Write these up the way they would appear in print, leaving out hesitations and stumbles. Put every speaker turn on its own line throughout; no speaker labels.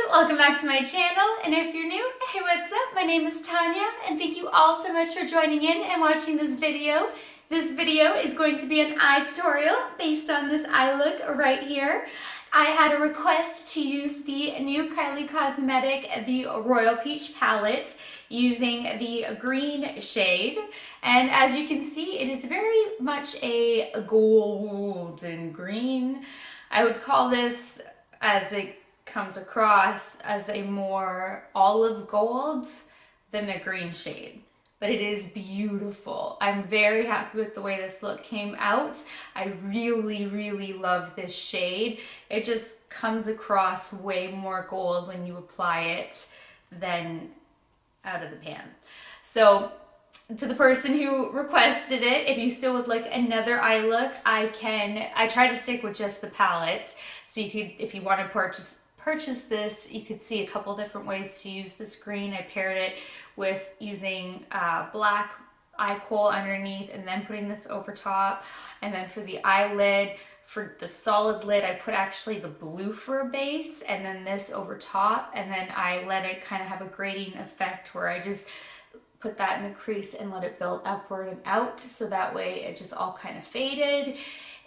Welcome back to my channel, and if you're new, hey, what's up? My name is Tanya, and thank you all so much for joining in and watching this video. This video is going to be an eye tutorial based on this eye look right here. I had a request to use the new Kylie Cosmetic, the Royal Peach palette, using the green shade. And as you can see, it is very much a golden green. I would call this, as it comes across, as a more olive gold than a green shade, but it is beautiful. I'm very happy with the way this look came out. I really love this shade. It just comes across way more gold when you apply it than out of the pan. So to the person who requested it, if you still would like another eye look, I try to stick with just the palette. So you could, if you want to purchase this, you could see a couple different ways to use this green. I paired it with using black eye kohl underneath and then putting this over top. And then for the eyelid, for the solid lid, I put actually the blue for a base and then this over top. And then I let it kind of have a grading effect where I just put that in the crease and let it build upward and out. So that way it just all kind of faded.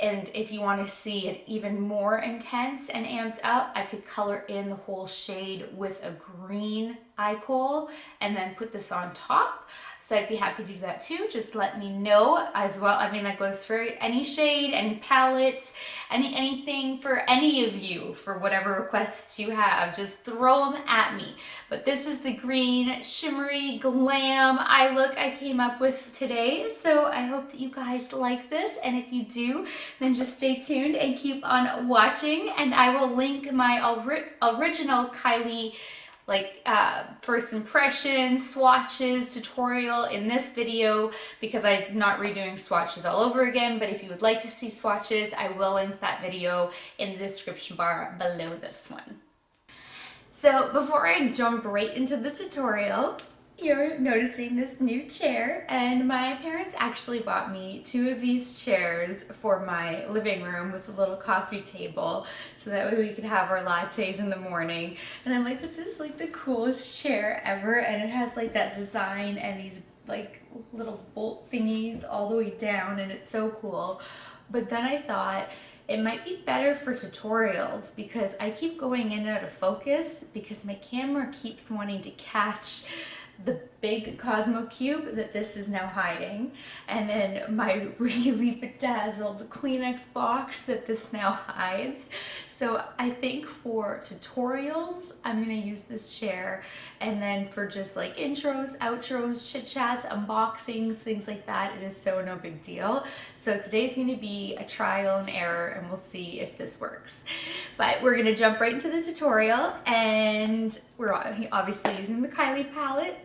And if you want to see it even more intense and amped up, I could color in the whole shade with a green eye kohl and then put this on top. So I'd be happy to do that too. Just let me know as well. I mean, that goes for any shade, any palettes, anything for any of you, for whatever requests you have. Just throw them at me. But this is the green shimmery glam eye look I came up with today. So I hope that you guys like this. And if you do, then just stay tuned and keep on watching. And I will link my original Kylie first impression swatches tutorial in this video, because I'm not redoing swatches all over again. But if you would like to see swatches, I will link that video in the description bar below this one. So before I jump right into the tutorial, you're noticing this new chair, and my parents actually bought me 2 of these chairs for my living room with a little coffee table, so that way we could have our lattes in the morning. And I'm like, this is like the coolest chair ever, and it has like that design and these like little bolt thingies all the way down, and it's so cool. But then I thought it might be better for tutorials, because I keep going in and out of focus because my camera keeps wanting to catch the big Cosmo cube that this is now hiding, and then my really bedazzled Kleenex box that this now hides. So I think for tutorials, I'm gonna use this chair, and then for just like intros, outros, chit chats, unboxings, things like that, it is so no big deal. So today's gonna be a trial and error, and we'll see if this works. But we're gonna jump right into the tutorial, and we're obviously using the Kylie palette.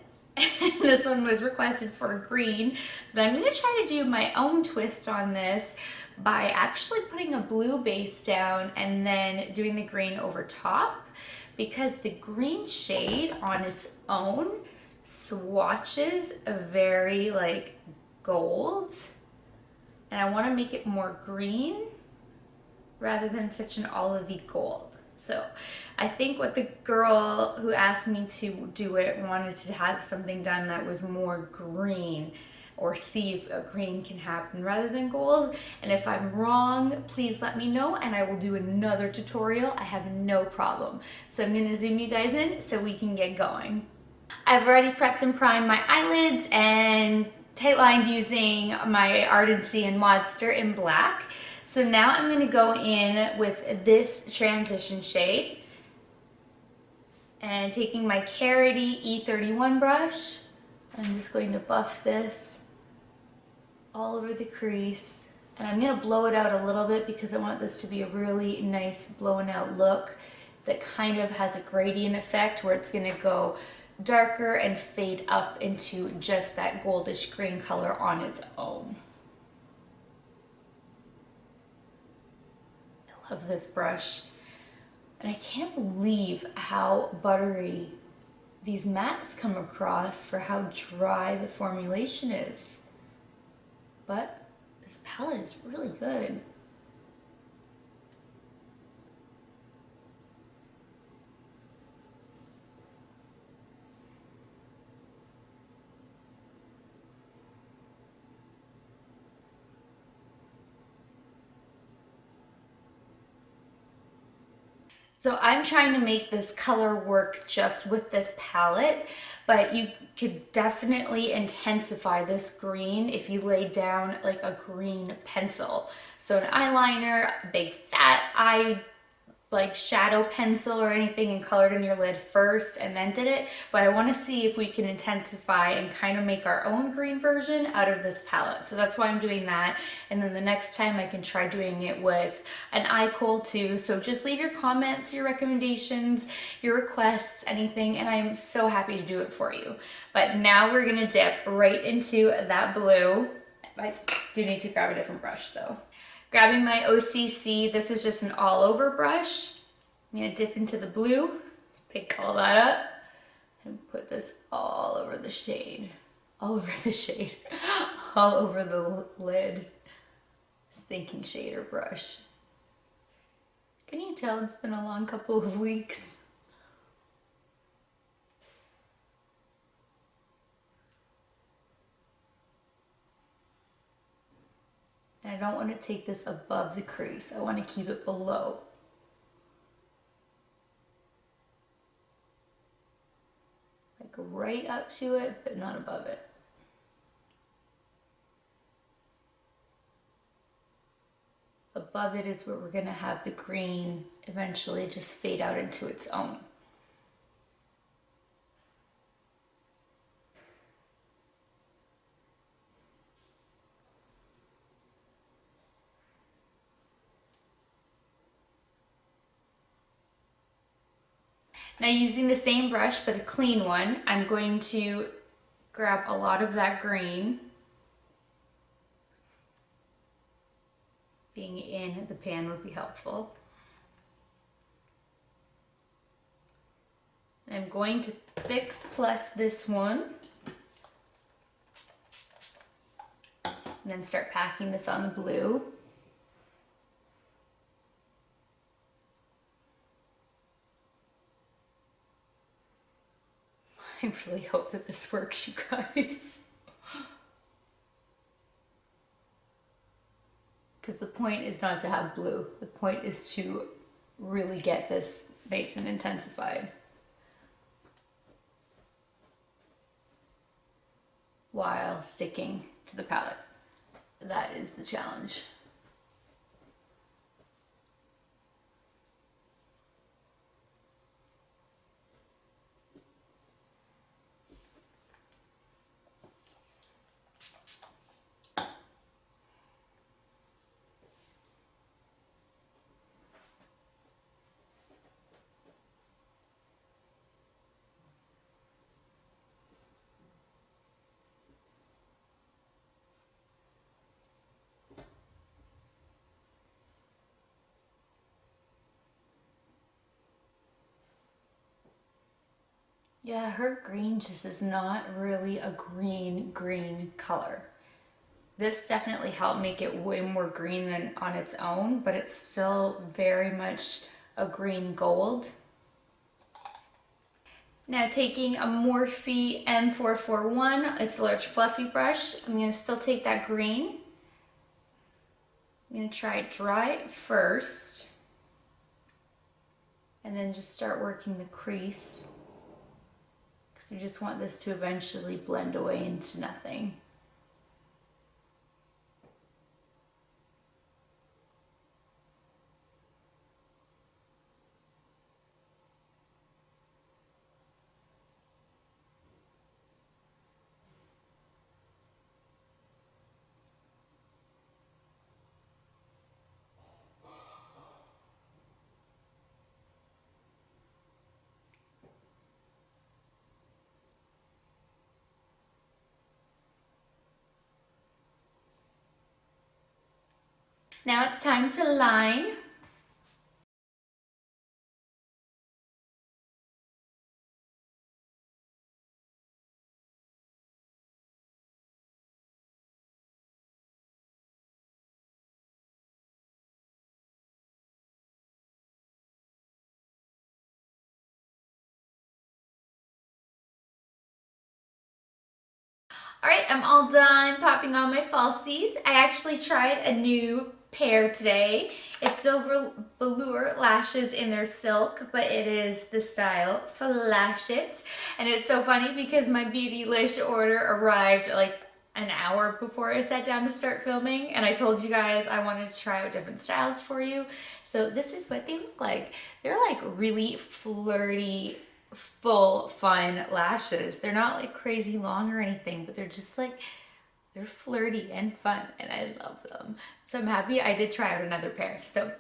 This one was requested for green, but I'm going to try to do my own twist on this by actually putting a blue base down and then doing the green over top, because the green shade on its own swatches a very like gold, and I want to make it more green rather than such an olivey gold. So I think what the girl who asked me to do it wanted to have something done that was more green, or see if a green can happen rather than gold. And if I'm wrong, please let me know and I will do another tutorial. I have no problem. So I'm gonna zoom you guys in so we can get going. I've already prepped and primed my eyelids and tight-lined using my Ardency and Modster in black. So now I'm going to go in with this transition shade and taking my Carroty E31 brush, I'm just going to buff this all over the crease. And I'm gonna blow it out a little bit because I want this to be a really nice blown out look that kind of has a gradient effect where it's gonna go darker and fade up into just that goldish green color on its own. I love this brush. And I can't believe how buttery these mattes come across for how dry the formulation is. But this palette is really good. So I'm trying to make this color work just with this palette, but you could definitely intensify this green if you lay down like a green pencil. So an eyeliner, a big fat eye like shadow pencil or anything and colored in your lid first and then did it, but I want to see if we can intensify and kind of make our own green version out of this palette. So that's why I'm doing that, and then the next time I can try doing it with an eye kohl too. So just leave your comments, your recommendations, your requests, anything, and I'm so happy to do it for you. But now we're gonna dip right into that blue. I do need to grab a different brush though. Grabbing my OCC, this is just an all over brush. I'm gonna dip into the blue, pick all that up, and put this all over the shade. All over the shade. All over the lid. Thinking shader brush. Can you tell it's been a long couple of weeks? And I don't want to take this above the crease. I want to keep it below. Like right up to it, but not above it. Above it is where we're going to have the green eventually just fade out into its own. Now using the same brush, but a clean one, I'm going to grab a lot of that green. Being in the pan would be helpful. And I'm going to Fix Plus this one. And then start packing this on the blue. I really hope that this works, you guys. Because the point is not to have blue. The point is to really get this nice and intensified. While sticking to the palette. That is the challenge. Yeah, her green just is not really a green color. This definitely helped make it way more green than on its own, but it's still very much a green gold. Now taking a Morphe M441, it's a large fluffy brush. I'm going to still take that green. I'm going to try dry it first. And then just start working the crease. Because we just want this to eventually blend away into nothing. Now it's time to line. All right, I'm all done popping on my falsies. I actually tried a new pair today. It's still Velour lashes in their silk, but it is the style Flash It. And it's so funny because my Beautylish order arrived like an hour before I sat down to start filming, and I told you guys I wanted to try out different styles for you. So this is what they look like. They're like really flirty, full fun lashes. They're not like crazy long or anything, but they're just like, they're flirty and fun, and I love them. So I'm happy I did try out another pair. So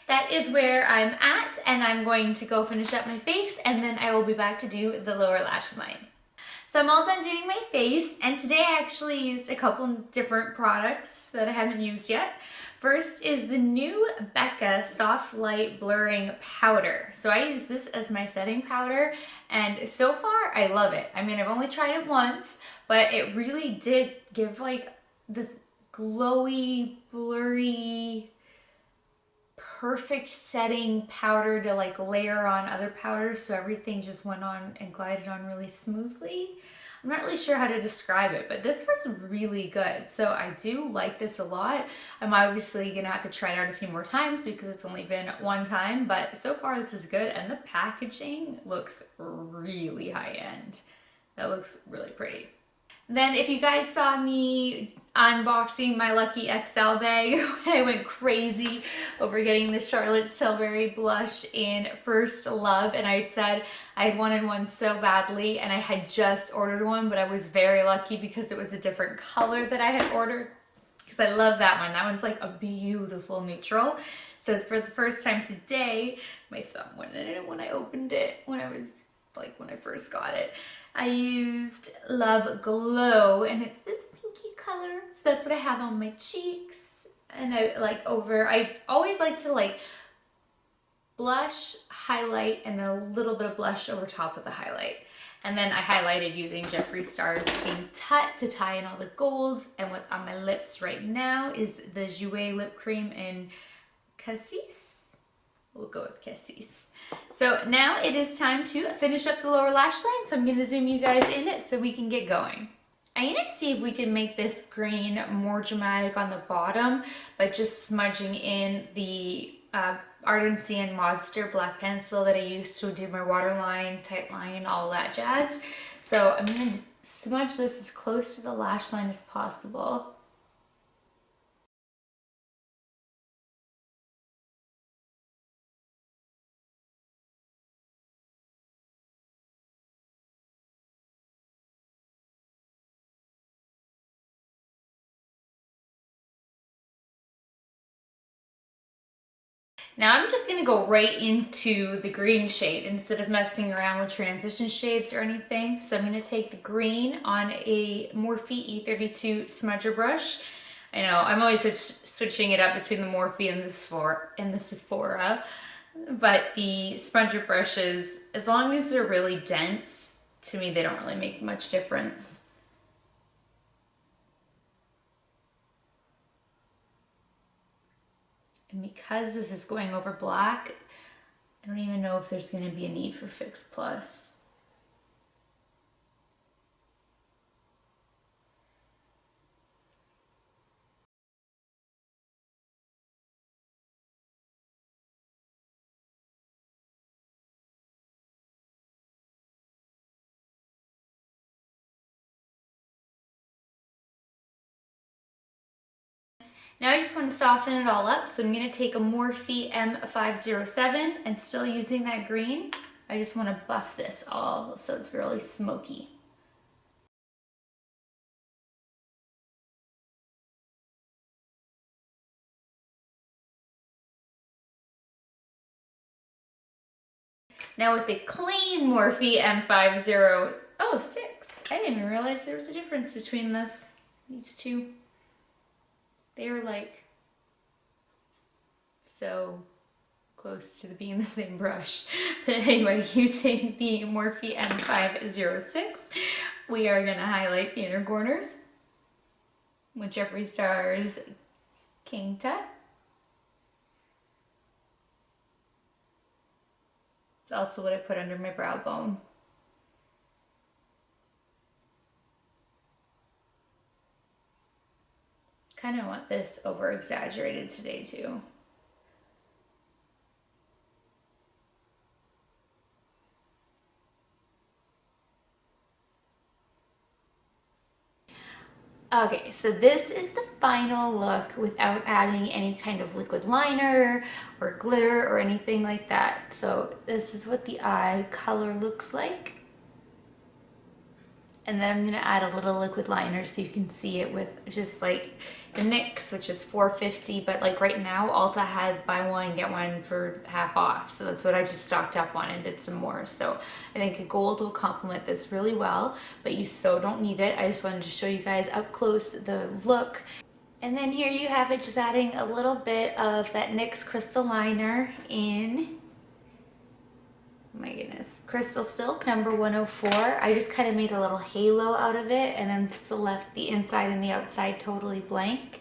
that is where I'm at, and I'm going to go finish up my face, and then I will be back to do the lower lash line. So I'm all done doing my face, and today I actually used a couple different products that I haven't used yet. First is the new Becca Soft Light Blurring Powder. So I use this as my setting powder, and so far I love it. I mean, I've only tried it once, but it really did give like this glowy, blurry, perfect setting powder to like layer on other powders, so everything just went on and glided on really smoothly. I'm not really sure how to describe it, but this was really good. So I do like this a lot. I'm obviously gonna have to try it out a few more times because it's only been one time, but so far this is good, and the packaging looks really high end. That looks really pretty. Then if you guys saw me unboxing my Lucky XL bag, I went crazy over getting the Charlotte Tilbury blush in First Love, and I had said I had wanted one so badly, and I had just ordered one, but I was very lucky because it was a different color that I had ordered, because I love that one. That one's like a beautiful neutral. So for the first time today, my thumb went in it when I opened it, when I first got it. I used Love Glow, and it's this pinky color. So that's what I have on my cheeks. And I always like to like blush, highlight, and then a little bit of blush over top of the highlight. And then I highlighted using Jeffree Star's Pink Tut to tie in all the golds. And what's on my lips right now is the Jouer lip cream in Cassis. We'll go with Cassis. So now it is time to finish up the lower lash line. So I'm going to zoom you guys in it so we can get going. I'm going to see if we can make this green more dramatic on the bottom by just smudging in the Ardent and Modster black pencil that I used to do my waterline, tight line, all that jazz. So I'm going to smudge this as close to the lash line as possible. Now I'm just gonna go right into the green shade instead of messing around with transition shades or anything. So I'm gonna take the green on a Morphe E32 smudger brush. I know, I'm always switching it up between the Morphe and the Sephora, but the smudger brushes, as long as they're really dense, to me they don't really make much difference. And because this is going over black, I don't even know if there's going to be a need for Fix Plus. Now I just want to soften it all up, so I'm going to take a Morphe M507 and still using that green, I just want to buff this all so it's really smoky. Now with the clean Morphe M506, I didn't even realize there was a difference between these two. They are like so close to being the same brush. But anyway, using the Morphe M506, we are gonna highlight the inner corners with Jeffree Star's King Tut. It's also what I put under my brow bone. Kind of want this over exaggerated today too. Okay, so this is the final look without adding any kind of liquid liner or glitter or anything like that. So this is what the eye color looks like. And then I'm gonna add a little liquid liner so you can see it with just like the NYX, which is $4.50, but like right now Ulta has buy one get one for half off, so that's what I just stocked up on and did some more. So I think the gold will complement this really well, but you so don't need it. I just wanted to show you guys up close the look. And then here you have it, just adding a little bit of that NYX crystal liner in, my goodness, Crystal Silk number 104. I just kind of made a little halo out of it and then still left the inside and the outside totally blank.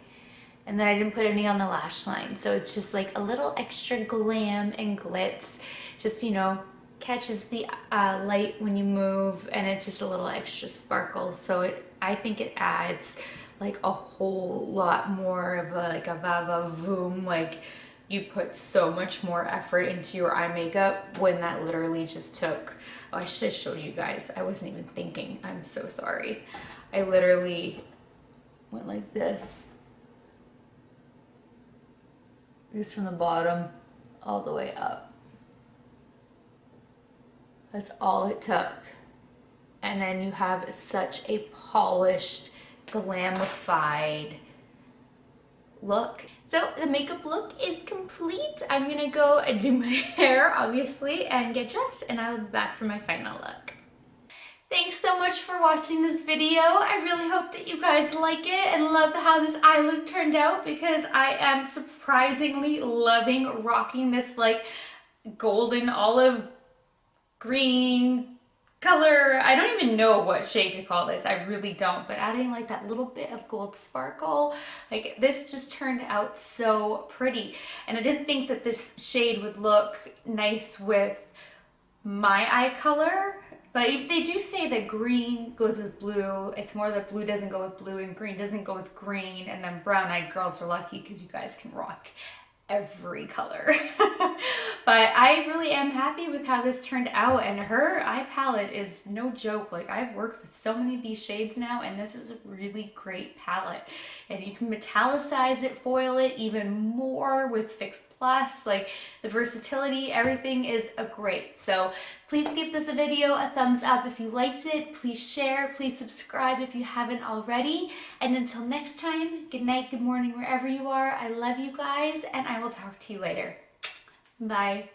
And then I didn't put any on the lash line. So it's just like a little extra glam and glitz. Just, you know, catches the light when you move, and it's just a little extra sparkle. So I think it adds like a whole lot more of like a va-va-voom, like you put so much more effort into your eye makeup when that literally just took, oh, I should have showed you guys. I wasn't even thinking. I'm so sorry. I literally went like this. Just from the bottom all the way up. That's all it took. And then you have such a polished, glamified look. So the makeup look is complete. I'm gonna go do my hair, obviously, and get dressed, and I will be back for my final look. Thanks so much for watching this video. I really hope that you guys like it and love how this eye look turned out, because I am surprisingly loving rocking this like golden olive green color. I don't even know what shade to call this. I really don't, but adding like that little bit of gold sparkle, like this just turned out so pretty. And I didn't think that this shade would look nice with my eye color, but they do say that green goes with blue. It's more that blue doesn't go with blue and green doesn't go with green, and then brown-eyed girls are lucky because you guys can rock every color. But I really am happy with how this turned out, and her eye palette is no joke. Like, I've worked with so many of these shades now, and this is a really great palette, and you can metallicize it, foil it even more with Fix Plus. Like, the versatility, everything is a great. So please give this video a thumbs up if you liked it. Please share, please subscribe if you haven't already. And until next time, good night, good morning, wherever you are. I love you guys, and I will talk to you later. Bye.